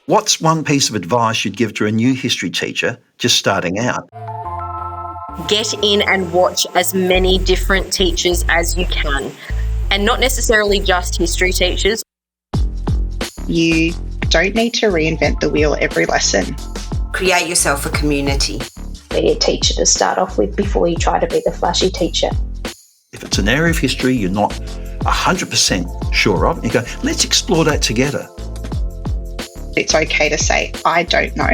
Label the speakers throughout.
Speaker 1: What's one piece of advice you'd give to a new history teacher just starting out?
Speaker 2: Get in and watch as many different teachers as you can, and not necessarily just history teachers.
Speaker 3: You don't need to reinvent the wheel every lesson.
Speaker 4: Create yourself a community.
Speaker 5: Be a teacher to start off with before you try to be the flashy teacher.
Speaker 1: If it's an area of history you're not 100% sure of, you go, let's explore that together.
Speaker 3: It's okay to say, I don't know.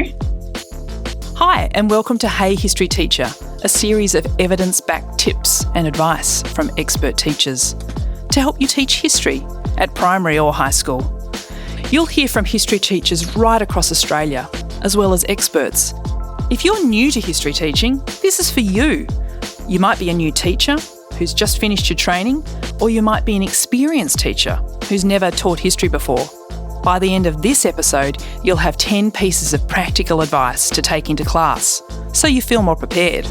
Speaker 6: Hi, and welcome to Hey History Teacher, a series of evidence-backed tips and advice from expert teachers to help you teach history at primary or high school. You'll hear from history teachers right across Australia, as well as experts. If you're new to history teaching, this is for you. You might be a new teacher who's just finished your training, or you might be an experienced teacher who's never taught history before. By the end of this episode, you'll have 10 pieces of practical advice to take into class, so you feel more prepared.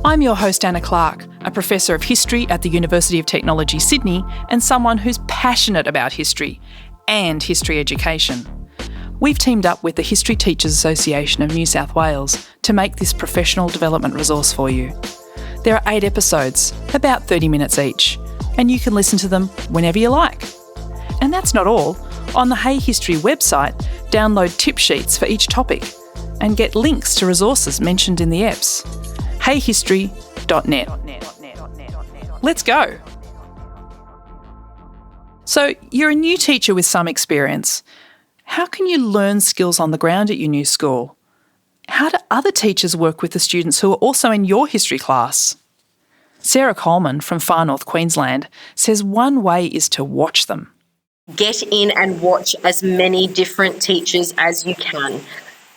Speaker 6: I'm your host, Anna Clark, a Professor of History at the University of Technology, Sydney, and someone who's passionate about history and history education. We've teamed up with the History Teachers Association of New South Wales to make this professional development resource for you. There are 8 episodes, about 30 minutes each, and you can listen to them whenever you like. And that's not all. On the Hey History website, download tip sheets for each topic and get links to resources mentioned in the EPs. heyhistory.net. Let's go. So, you're a new teacher with some experience. How can you learn skills on the ground at your new school? How do other teachers work with the students who are also in your history class? Sarah Coleman from far north Queensland says one way is to watch them.
Speaker 2: Get in and watch as many different teachers as you can,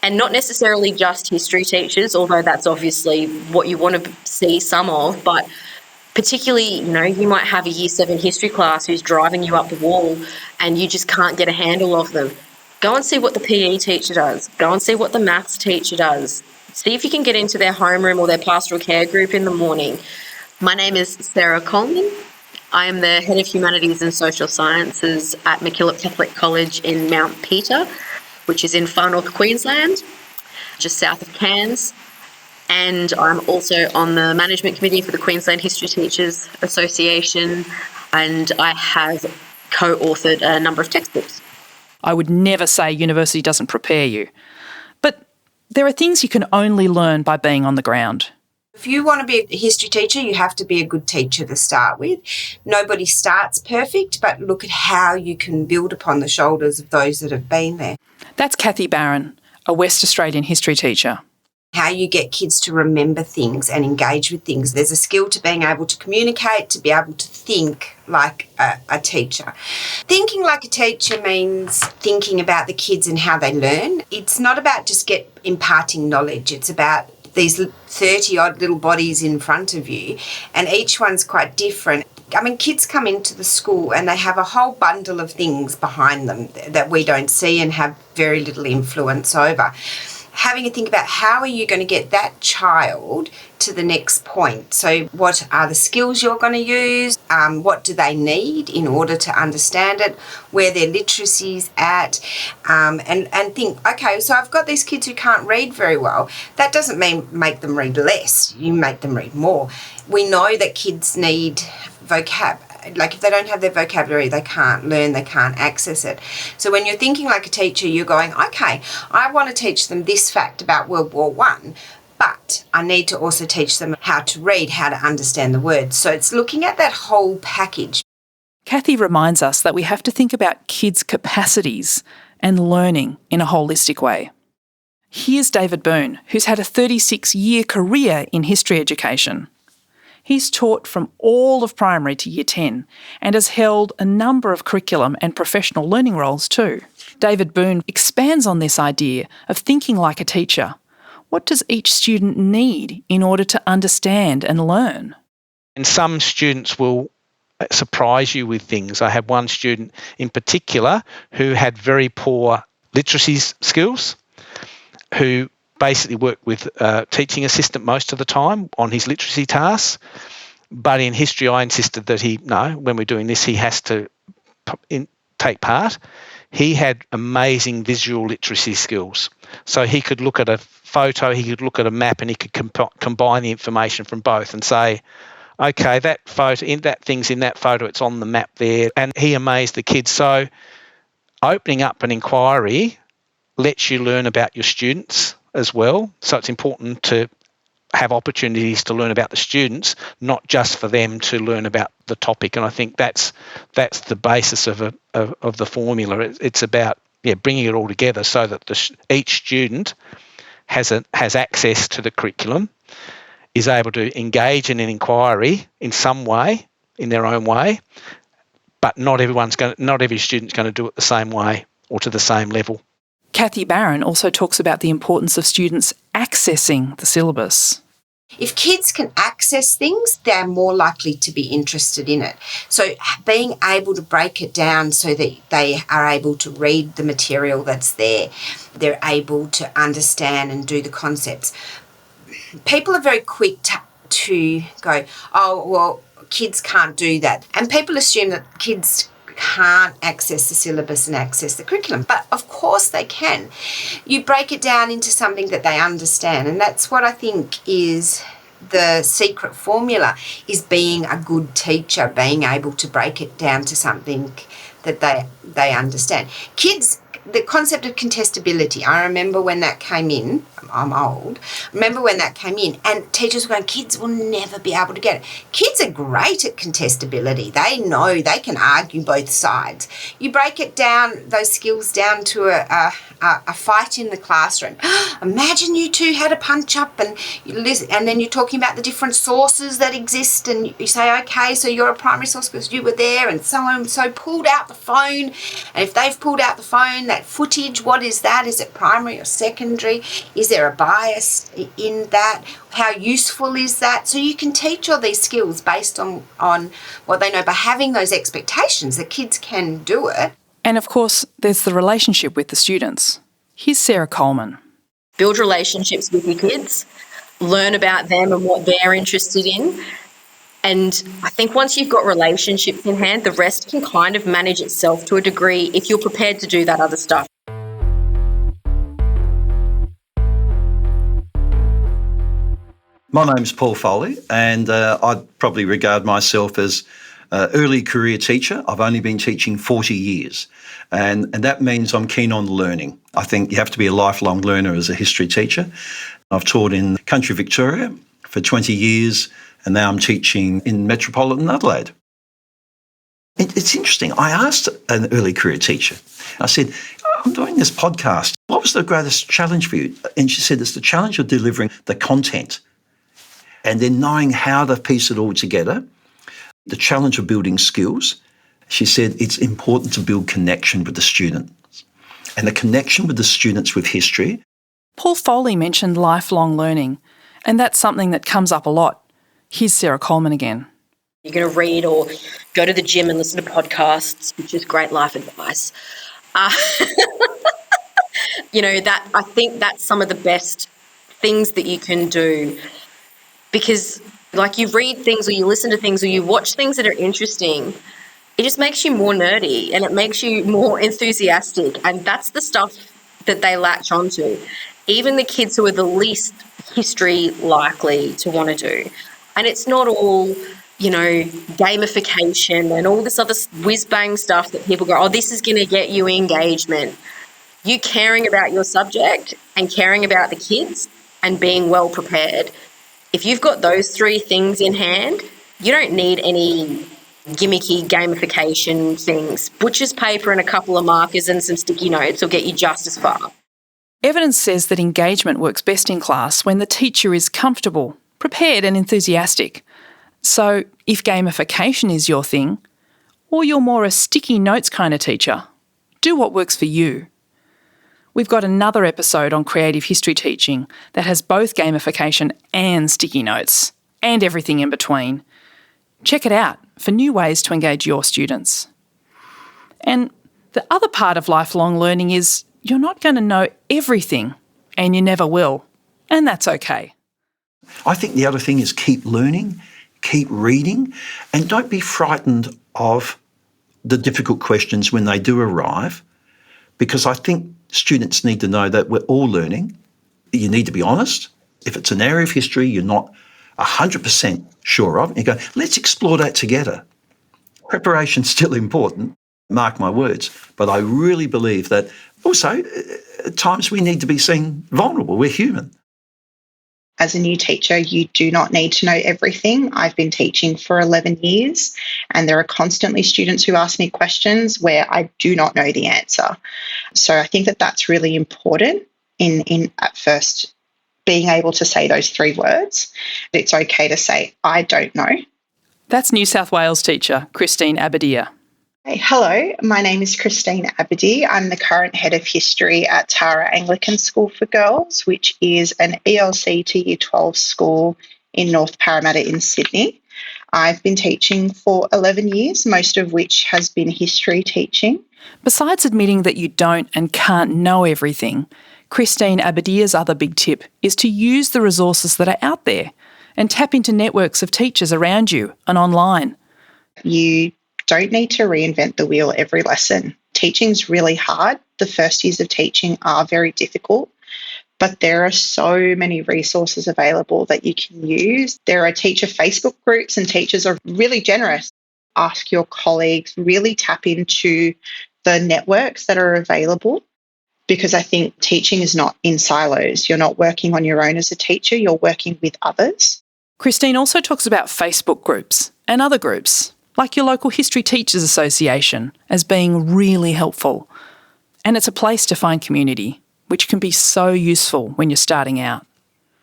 Speaker 2: and not necessarily just history teachers, although that's obviously what you want to see some of, but particularly, you might have a Year 7 history class who's driving you up the wall and you just can't get a handle of them. Go and see what the PE teacher does. Go and see what the maths teacher does. See if you can get into their homeroom or their pastoral care group in the morning. My name is Sarah Coleman. I am the Head of Humanities and Social Sciences at MacKillop Catholic College in Mount Peter, which is in far north Queensland, just south of Cairns. And I'm also on the management committee for the Queensland History Teachers Association, and I have co-authored a number of textbooks.
Speaker 6: I would never say university doesn't prepare you, but there are things you can only learn by being on the ground.
Speaker 4: If you want to be a history teacher, you have to be a good teacher to start with. Nobody starts perfect, but look at how you can build upon the shoulders of those that have been there.
Speaker 6: That's Kathy Barron, a West Australian history teacher.
Speaker 4: How you get kids to remember things and engage with things. There's a skill to being able to communicate, to be able to think like a teacher. Thinking like a teacher means thinking about the kids and how they learn. It's not about just imparting knowledge. It's about these 30-odd little bodies in front of you, and each one's quite different. I mean, kids come into the school and they have a whole bundle of things behind them that we don't see and have very little influence over. Having a think about how are you going to get that child to the next point. So what are the skills you're going to use? What do they need in order to understand it? Where their literacy's at? And think, okay, so I've got these kids who can't read very well. That doesn't mean make them read less. You make them read more. We know that kids need vocab. Like if they don't have their vocabulary, they can't learn, they can't access it. So when you're thinking like a teacher, you're going, okay, I want to teach them this fact about World War I, but I need to also teach them how to read, how to understand the words. So it's looking at that whole package.
Speaker 6: Kathy reminds us that we have to think about kids' capacities and learning in a holistic way. Here's David Boon, who's had a 36-year career in history education. He's taught from all of primary to Year 10 and has held a number of curriculum and professional learning roles too. David Boon expands on this idea of thinking like a teacher. What does each student need in order to understand and learn?
Speaker 7: And some students will surprise you with things. I had one student in particular who had very poor literacy skills, who basically worked with a teaching assistant most of the time on his literacy tasks. But in history, I insisted that when we're doing this, he has to take part. he had amazing visual literacy skills. So he could look at a photo, he could look at a map, and he could combine the information from both and say, okay, that photo, that thing's in that photo, it's on the map there. And he amazed the kids. So opening up an inquiry lets you learn about your students as well. So it's important to have opportunities to learn about the students, not just for them to learn about the topic. And I think that's the basis of the formula. It's about bringing it all together so that each student has access to the curriculum, is able to engage in an inquiry in some way, in their own way, but not every student's going to do it the same way or to the same level.
Speaker 6: Kathy Barron also talks about the importance of students accessing the syllabus.
Speaker 4: If kids can access things, they're more likely to be interested in it. So being able to break it down so that they are able to read the material that's there, they're able to understand and do the concepts. People are very quick to go, oh, well, kids can't do that. And people assume that kids can't access the syllabus and access the curriculum. But of course they can. You break it down into something that they understand. And that's what I think is the secret formula, is being a good teacher, being able to break it down to something that they understand. Kids, the concept of contestability, I remember when that came in, I'm old, remember when that came in, and teachers were going, kids will never be able to get it. Kids are great at contestability. They know they can argue both sides. You break it down, those skills down to a fight in the classroom. Imagine you two had a punch up and you listen, and then you're talking about the different sources that exist, and you say, okay, so you're a primary source because you were there, and so pulled out the phone, and if they've pulled out the phone, that footage, what is that? Is it primary or secondary? Is there a bias in that? How useful is that? So you can teach all these skills based on what they know, by having those expectations that kids can do it.
Speaker 6: And of course, there's the relationship with the students. Here's Sarah Coleman.
Speaker 2: Build relationships with your kids, learn about them and what they're interested in. And I think once you've got relationships in hand, the rest can kind of manage itself to a degree if you're prepared to do that other stuff.
Speaker 1: My name's Paul Foley, and I'd probably regard myself as an early career teacher. I've only been teaching 40 years, and that means I'm keen on learning. I think you have to be a lifelong learner as a history teacher. I've taught in country Victoria for 20 years, and now I'm teaching in metropolitan Adelaide. It's interesting. I asked an early career teacher, I said, I'm doing this podcast. What was the greatest challenge for you? And she said, it's the challenge of delivering the content and then knowing how to piece it all together, the challenge of building skills. She said it's important to build connection with the students, and the connection with the students with history.
Speaker 6: Paul Foley mentioned lifelong learning, and that's something that comes up a lot. Here's Sarah Coleman again.
Speaker 2: You're going to read or go to the gym and listen to podcasts, which is great life advice. That I think that's some of the best things that you can do, because like you read things or you listen to things or you watch things that are interesting, it just makes you more nerdy and it makes you more enthusiastic, and that's the stuff that they latch onto. Even the kids who are the least history likely to want to do. And it's not all, gamification and all this other whiz-bang stuff that people go, oh, this is going to get you engagement. You caring about your subject and caring about the kids and being well prepared. If you've got those three things in hand, you don't need any gimmicky gamification things. Butcher's paper and a couple of markers and some sticky notes will get you just as far.
Speaker 6: Evidence says that engagement works best in class when the teacher is comfortable, prepared and enthusiastic. So if gamification is your thing, or you're more a sticky notes kind of teacher, do what works for you. We've got another episode on creative history teaching that has both gamification and sticky notes, and everything in between. Check it out for new ways to engage your students. And the other part of lifelong learning is you're not going to know everything, and you never will, and that's okay.
Speaker 1: I think the other thing is keep learning, keep reading, and don't be frightened of the difficult questions when they do arrive. because I think students need to know that we're all learning. You need to be honest. If it's an area of history you're not 100% sure of, you go, let's explore that together. Preparation's still important, mark my words, but I really believe that also at times we need to be seen vulnerable. We're human.
Speaker 3: As a new teacher, you do not need to know everything. I've been teaching for 11 years, and there are constantly students who ask me questions where I do not know the answer. So I think that that's really important in at first being able to say those 3 words. It's okay to say, I don't know.
Speaker 6: That's New South Wales teacher Christine Abadier.
Speaker 3: Hey, hello, my name is Christine Abadier. I'm the current head of history at Tara Anglican School for Girls, which is an ELC to Year 12 school in North Parramatta in Sydney. I've been teaching for 11 years, most of which has been history teaching.
Speaker 6: Besides admitting that you don't and can't know everything, Christine Abadier's other big tip is to use the resources that are out there and tap into networks of teachers around you and online.
Speaker 3: You don't need to reinvent the wheel every lesson. Teaching's really hard. The first years of teaching are very difficult, but there are so many resources available that you can use. There are teacher Facebook groups and teachers are really generous. Ask your colleagues, really tap into the networks that are available, because I think teaching is not in silos. You're not working on your own as a teacher, you're working with others.
Speaker 6: Christine also talks about Facebook groups and other groups, like your local History Teachers Association, as being really helpful. And it's a place to find community, which can be so useful when you're starting out.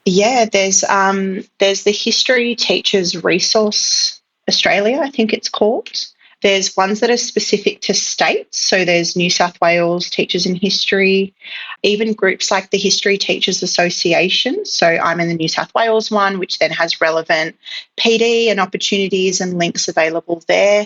Speaker 3: Yeah, there's the History Teachers Resource Australia, I think it's called. There's ones that are specific to states. So there's New South Wales Teachers in History, even groups like the History Teachers Association. So I'm in the New South Wales one, which then has relevant PD and opportunities and links available there.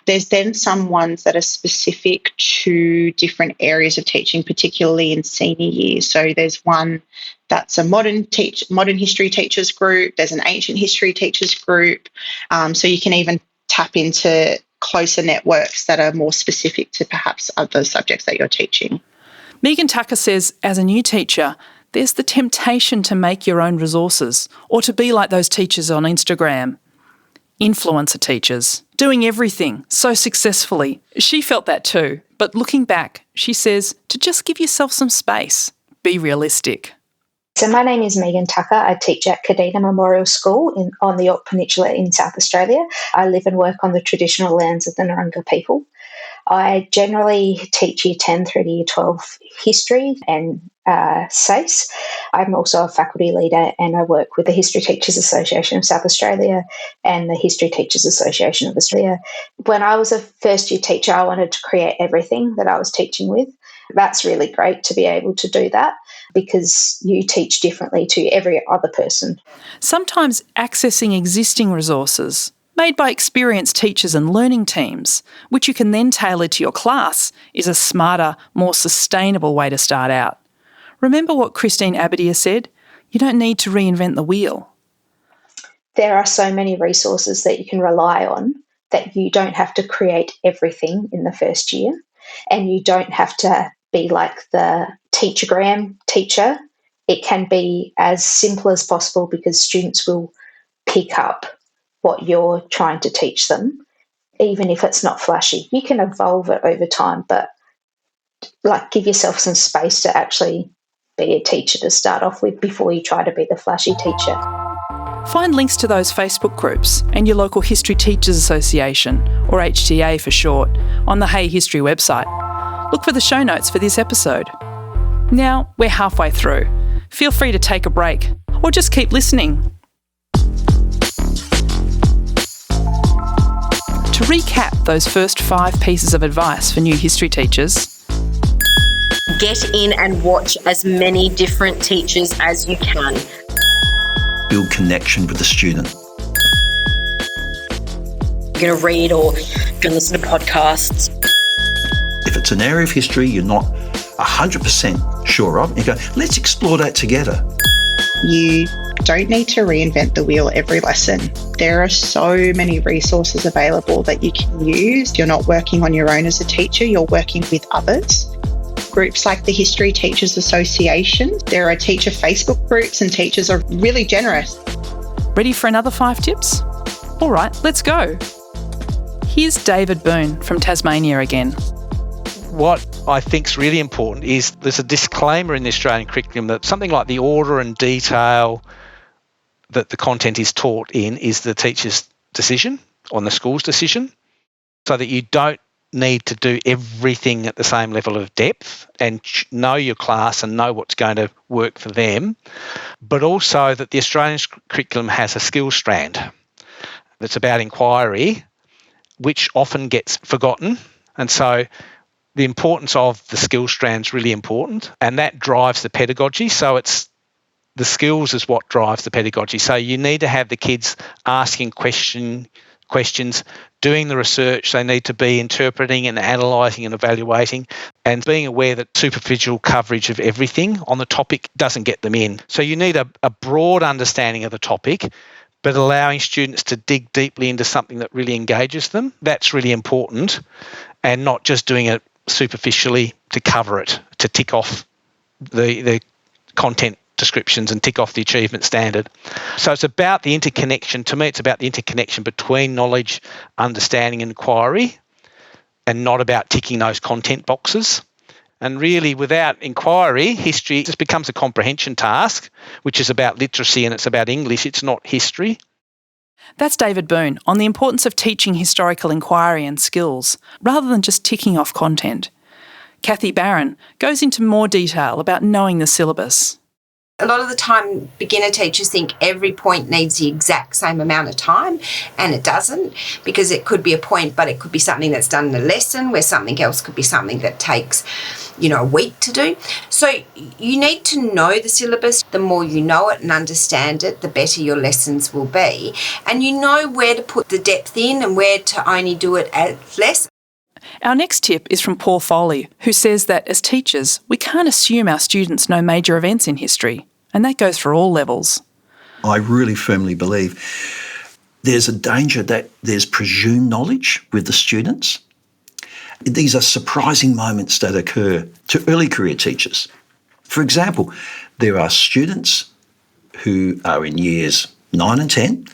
Speaker 3: There's then some ones that are specific to different areas of teaching, particularly in senior years. So there's one that's a modern history teachers group. There's an ancient history teachers group. So you can even tap into closer networks that are more specific to perhaps other subjects that you're teaching.
Speaker 6: Megan Tucker says, as a new teacher, there's the temptation to make your own resources or to be like those teachers on Instagram. Influencer teachers, doing everything so successfully. She felt that too, but looking back, she says to just give yourself some space, be realistic.
Speaker 5: So my name is Megan Tucker. I teach at Kadina Memorial School on the Yorke Peninsula in South Australia. I live and work on the traditional lands of the Narungga people. I generally teach Year 10 through to Year 12 history and SACE. I'm also a faculty leader and I work with the History Teachers Association of South Australia and the History Teachers Association of Australia. When I was a first year teacher, I wanted to create everything that I was teaching with. That's really great to be able to do that because you teach differently to every other person.
Speaker 6: Sometimes accessing existing resources made by experienced teachers and learning teams, which you can then tailor to your class, is a smarter, more sustainable way to start out. Remember what Christine Abadier said? You don't need to reinvent the wheel.
Speaker 5: There are so many resources that you can rely on that you don't have to create everything in the first year, and you don't have to be like the teachergram teacher. It can be as simple as possible because students will pick up what you're trying to teach them, even if it's not flashy. You can evolve it over time, but give yourself some space to actually be a teacher to start off with before you try to be the flashy teacher.
Speaker 6: Find links to those Facebook groups and your local History Teachers Association, or HTA for short, on the Hey History website. Look for the show notes for this episode. Now we're halfway through. Feel free to take a break or just keep listening. To recap those first 5 pieces of advice for new history teachers:
Speaker 2: Get in and watch as many different teachers as you can.
Speaker 1: Build connection with the student.
Speaker 2: You're going to read or you're going to listen to podcasts.
Speaker 1: If it's an area of history you're not 100% sure of, you go, let's explore that together.
Speaker 3: You don't need to reinvent the wheel every lesson. There are so many resources available that you can use. You're not working on your own as a teacher, you're working with others. groups like the History Teachers Association. There are teacher Facebook groups and teachers are really generous.
Speaker 6: Ready for another 5 tips? All right, let's go. Here's David Boon from Tasmania again.
Speaker 7: What I think is really important is there's a disclaimer in the Australian curriculum that something like the order and detail that the content is taught in is the teacher's decision or the school's decision, so that you don't need to do everything at the same level of depth and know your class and know what's going to work for them, but also that the Australian curriculum has a skills strand that's about inquiry, which often gets forgotten. And so the importance of the skills strand is really important, and that drives the pedagogy. So it's the skills is what drives the pedagogy. So you need to have the kids asking questions, doing the research. They need to be interpreting and analysing and evaluating, and being aware that superficial coverage of everything on the topic doesn't get them in. So you need a broad understanding of the topic, but allowing students to dig deeply into something that really engages them. That's really important, and not just doing it superficially to cover it, to tick off the content descriptions and tick off the achievement standard. So it's about the interconnection. To me, it's about the interconnection between knowledge, understanding and inquiry, and not about ticking those content boxes. And really, without inquiry, history just becomes a comprehension task, which is about literacy and it's about English. It's not history.
Speaker 6: That's David Boon on the importance of teaching historical inquiry and skills, rather than just ticking off content. Kathy Barron goes into more detail about knowing the syllabus.
Speaker 4: A lot of the time, beginner teachers think every point needs the exact same amount of time, and it doesn't, because it could be a point, but it could be something that's done in a lesson, where something else could be something that takes, a week to do. So you need to know the syllabus. The more you know it and understand it, the better your lessons will be. And you know where to put the depth in and where to only do it at less.
Speaker 6: Our next tip is from Paul Foley, who says that as teachers, we can't assume our students know major events in history, and that goes for all levels.
Speaker 1: I really firmly believe there's a danger that there's presumed knowledge with the students. These are surprising moments that occur to early career teachers. For example, there are students who are in years 9 and 10,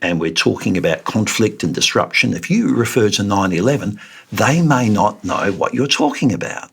Speaker 1: and we're talking about conflict and disruption. If you refer to 9/11, they may not know what you're talking about.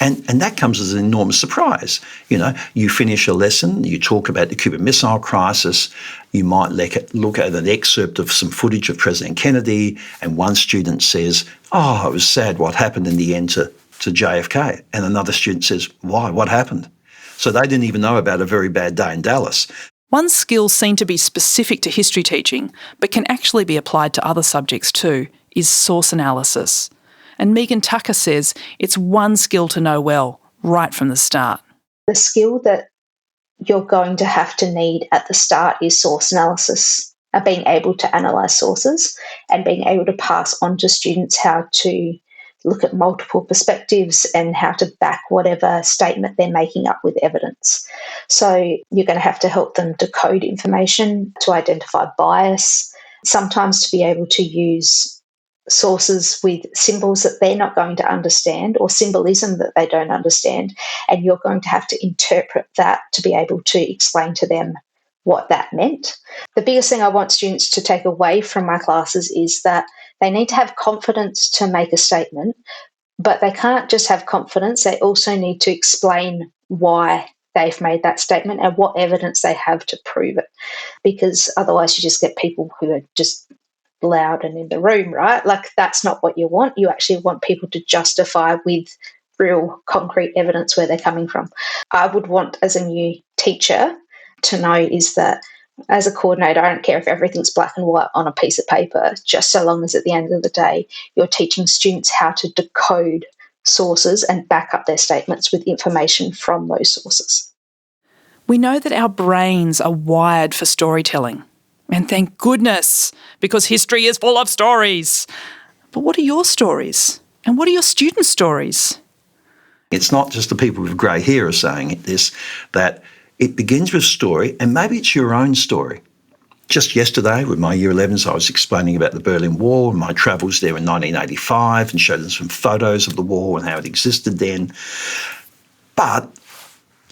Speaker 1: And that comes as an enormous surprise. You finish a lesson, you talk about the Cuban Missile Crisis, you might look at an excerpt of some footage of President Kennedy, and one student says, "Oh, it was sad what happened in the end to JFK." And another student says, "Why? What happened?" So they didn't even know about a very bad day in Dallas.
Speaker 6: One skill seen to be specific to history teaching, but can actually be applied to other subjects too, is source analysis. And Megan Tucker says it's one skill to know well, right from the start.
Speaker 5: The skill that you're going to have to need at the start is source analysis, being able to analyse sources and being able to pass on to students how to look at multiple perspectives and how to back whatever statement they're making up with evidence. So you're going to have to help them decode information, to identify bias, sometimes to be able to use sources with symbols that they're not going to understand or symbolism that they don't understand, and you're going to have to interpret that to be able to explain to them what that meant. The biggest thing I want students to take away from my classes is that they need to have confidence to make a statement, but they can't just have confidence. They also need to explain why they've made that statement and what evidence they have to prove it, because otherwise you just get people who are just loud and in the room, right? Like, that's not what you want. You actually want people to justify with real concrete evidence where they're coming from. I would want, as a new teacher, to know is that as a coordinator, I don't care if everything's black and white on a piece of paper, just so long as at the end of the day, you're teaching students how to decode sources and back up their statements with information from those sources.
Speaker 6: We know that our brains are wired for storytelling. And thank goodness, because history is full of stories. But what are your stories? And what are your students' stories?
Speaker 1: It's not just the people with grey hair are saying this, that it begins with story, and maybe it's your own story. Just yesterday with my Year 11s, I was explaining about the Berlin Wall and my travels there in 1985 and showed them some photos of the wall and how it existed then. But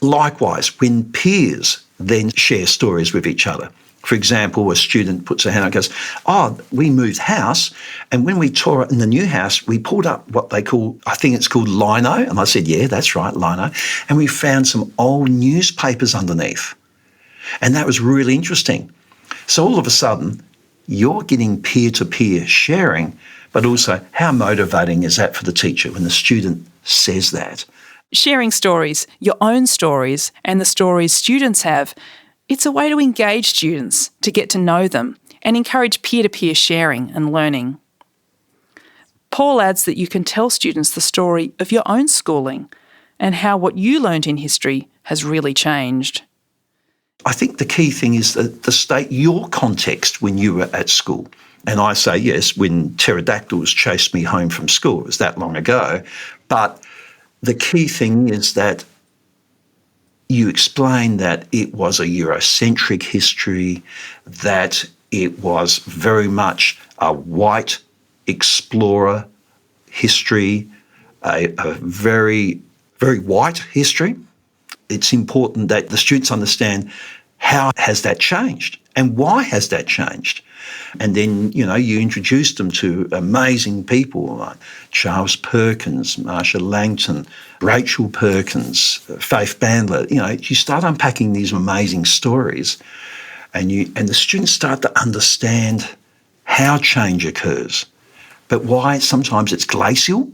Speaker 1: likewise, when peers then share stories with each other, for example, a student puts a hand up and goes, "Oh, we moved house, and when we tore it in the new house, we pulled up what they call, I think it's called lino." And I said, "Yeah, that's right, lino." And we found some old newspapers underneath. And that was really interesting. So all of a sudden, you're getting peer-to-peer sharing, but also how motivating is that for the teacher when the student says that?
Speaker 6: Sharing stories, your own stories, and the stories students have, it's a way to engage students, to get to know them, and encourage peer-to-peer sharing and learning. Paul adds that you can tell students the story of your own schooling and how what you learnt in history has really changed.
Speaker 1: I think the key thing is to state your context when you were at school. And I say, yes, when pterodactyls chased me home from school, it was that long ago. But the key thing is that you explain that it was a Eurocentric history, that it was very much a white explorer history, a very, very white history. It's important that the students understand how has that changed and why has that changed. And then, you introduce them to amazing people like Charles Perkins, Marsha Langton, Rachel Perkins, Faith Bandler. You start unpacking these amazing stories and the students start to understand how change occurs, but why sometimes it's glacial.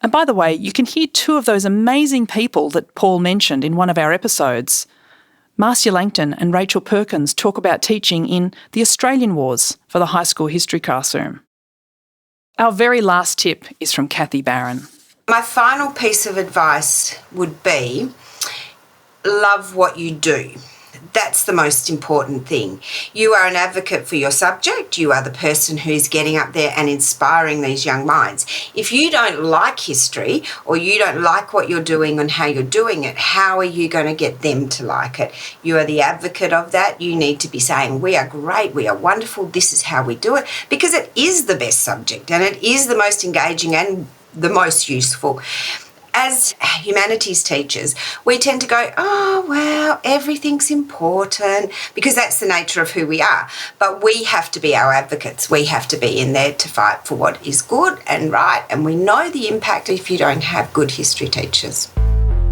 Speaker 6: And by the way, you can hear two of those amazing people that Paul mentioned in one of our episodes. Marcia Langton and Rachel Perkins talk about teaching in the Australian Wars for the high school history classroom. Our very last tip is from Kathy Barron.
Speaker 4: My final piece of advice would be love what you do. That's the most important thing. You are an advocate for your subject. You are the person who's getting up there and inspiring these young minds. If you don't like history or you don't like what you're doing and how you're doing it, how are you going to get them to like it? You are the advocate of that. You need to be saying, we are great, we are wonderful, this is how we do it, because it is the best subject and it is the most engaging and the most useful. As humanities teachers, we tend to go, oh, well, everything's important, because that's the nature of who we are. But we have to be our advocates. We have to be in there to fight for what is good and right. And we know the impact if you don't have good history teachers.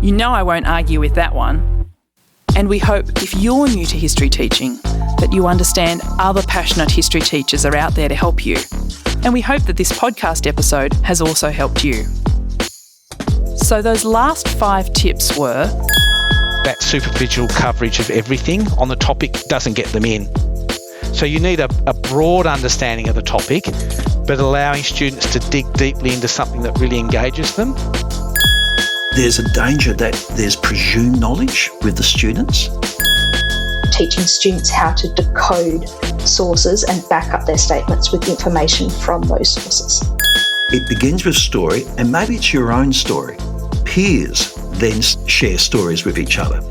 Speaker 6: You know I won't argue with that one. And we hope if you're new to history teaching, that you understand other passionate history teachers are out there to help you. And we hope that this podcast episode has also helped you. So those last 5 tips were...
Speaker 7: that superficial coverage of everything on the topic doesn't get them in. So you need a broad understanding of the topic, but allowing students to dig deeply into something that really engages them.
Speaker 1: There's a danger that there's presumed knowledge with the students.
Speaker 5: Teaching students how to decode sources and back up their statements with information from those sources.
Speaker 1: It begins with story, and maybe it's your own story. Peers then share stories with each other.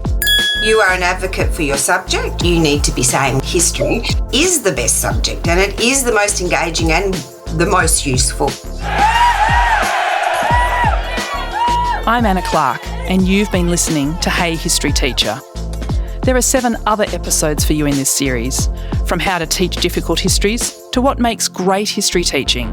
Speaker 4: You are an advocate for your subject. You need to be saying history is the best subject and it is the most engaging and the most useful.
Speaker 6: I'm Anna Clark, and you've been listening to Hey History Teacher. There are 7 other episodes for you in this series, from how to teach difficult histories to what makes great history teaching,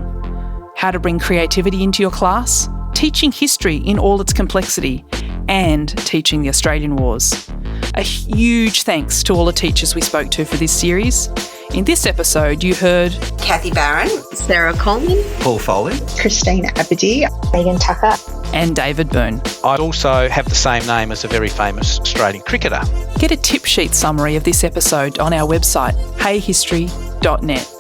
Speaker 6: how to bring creativity into your class, teaching history in all its complexity, and teaching the Australian Wars. A huge thanks to all the teachers we spoke to for this series. In this episode, you heard
Speaker 4: Kathy Barron,
Speaker 2: Sarah Coleman,
Speaker 1: Paul Foley,
Speaker 3: Christine Abadier,
Speaker 5: Megan Tucker,
Speaker 6: and David Boon.
Speaker 7: I also have the same name as a very famous Australian cricketer.
Speaker 6: Get a tip sheet summary of this episode on our website, heyhistory.net.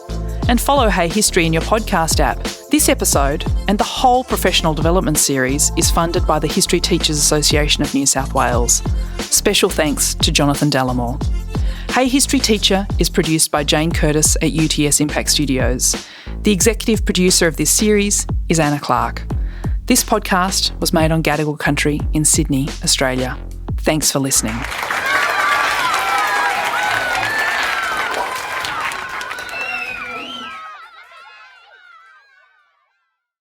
Speaker 6: And follow Hey History in your podcast app. This episode and the whole professional development series is funded by the History Teachers Association of New South Wales. Special thanks to Jonathan Dallimore. Hey History Teacher is produced by Jane Curtis at UTS Impact Studios. The executive producer of this series is Anna Clark. This podcast was made on Gadigal country in Sydney, Australia. Thanks for listening.